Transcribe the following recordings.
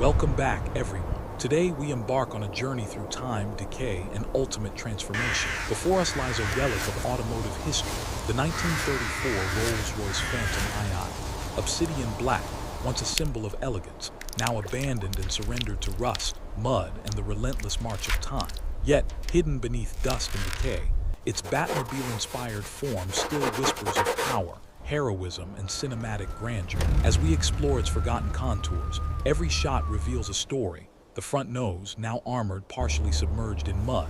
Welcome back, everyone. Today we embark on a journey through time, decay, and ultimate transformation. Before us lies a relic of automotive history, the 1934 Rolls-Royce Phantom II. Obsidian black, once a symbol of elegance, now abandoned and surrendered to rust, mud, and the relentless march of time. Yet, hidden beneath dust and decay, its Batmobile-inspired form still whispers of power, heroism, and cinematic grandeur. As we explore its forgotten contours, every shot reveals a story. The front nose, now armored, partially submerged in mud.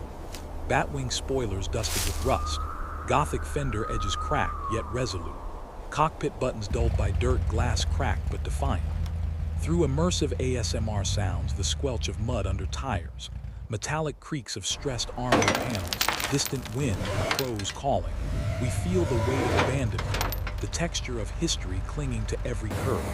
Batwing spoilers dusted with rust. Gothic fender edges cracked, yet resolute. Cockpit buttons dulled by dirt, glass cracked but defiant. Through immersive ASMR sounds, the squelch of mud under tires. Metallic creaks of stressed armor panels, distant wind and crows calling. We feel the weight of abandonment, the texture of history clinging to every curve.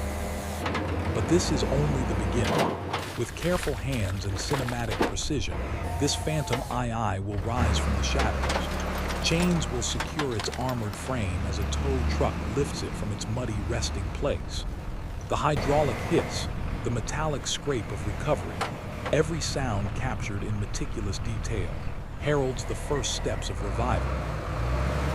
But this is only the beginning. With careful hands and cinematic precision, this Phantom II will rise from the shadows. Chains will secure its armored frame as a tow truck lifts it from its muddy resting place. The hydraulic hiss, the metallic scrape of recovery, every sound captured in meticulous detail, heralds the first steps of revival.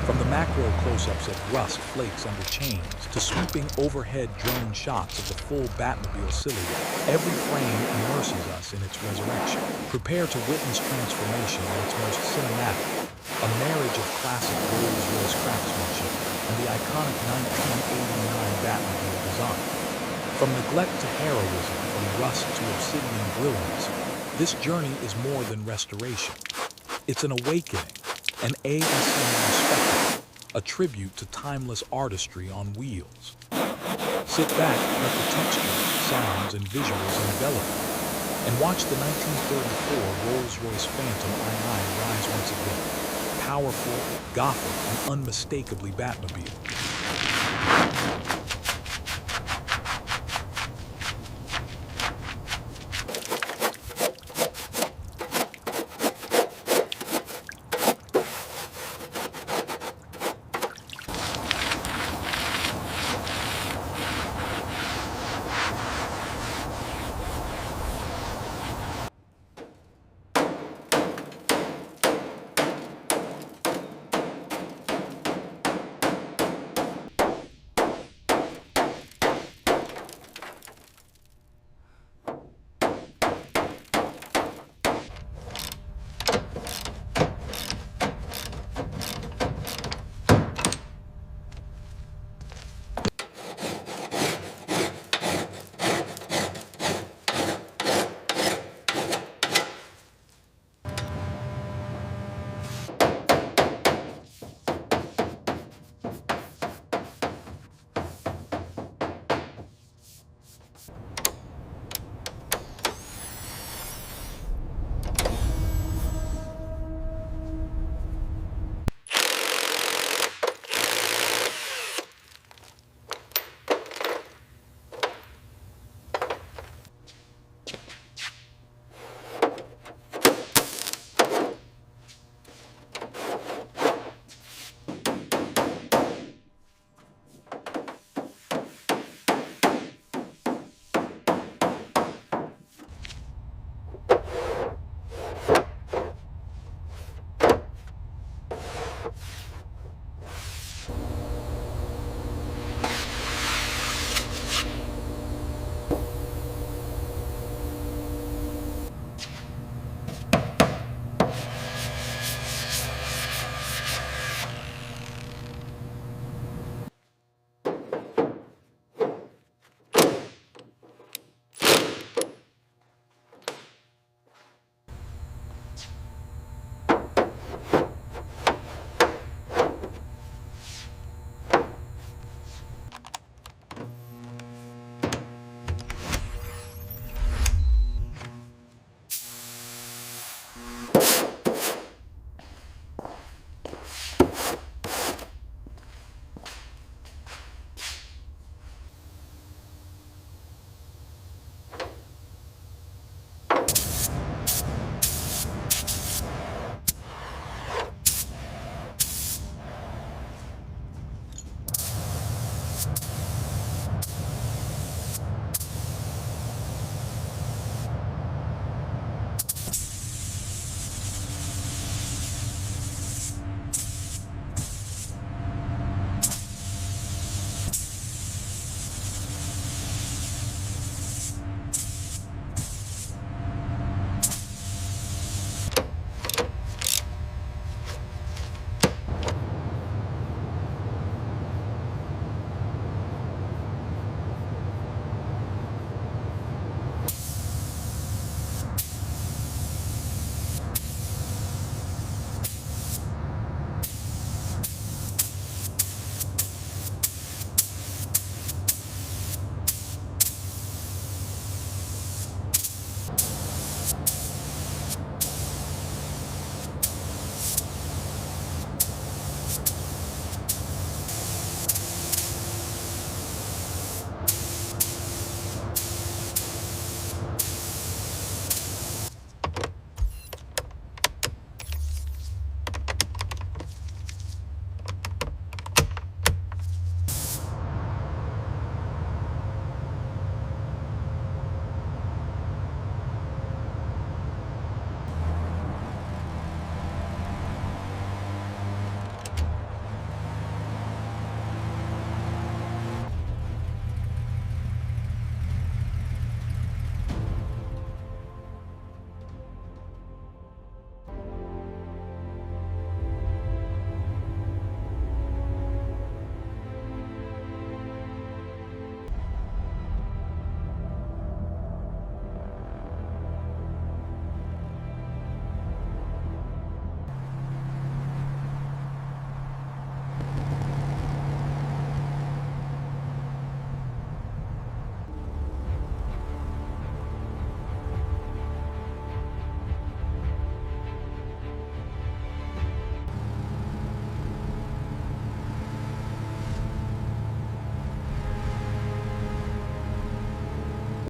From the macro close-ups of rust flakes under chains to sweeping overhead drone shots of the full Batmobile silhouette, every frame immerses us in its resurrection. Prepare to witness transformation at its most cinematic, a marriage of classic Rolls-Royce craftsmanship and the iconic 1989 Batmobile design. From neglect to heroism, from rust to obsidian brilliance, this journey is more than restoration. It's an awakening, an ASMR spectacle, a tribute to timeless artistry on wheels. Sit back, let the textures, sounds, and visuals envelop you, and watch the 1934 Rolls-Royce Phantom II rise once again. Powerful, gothic, and unmistakably Batmobile.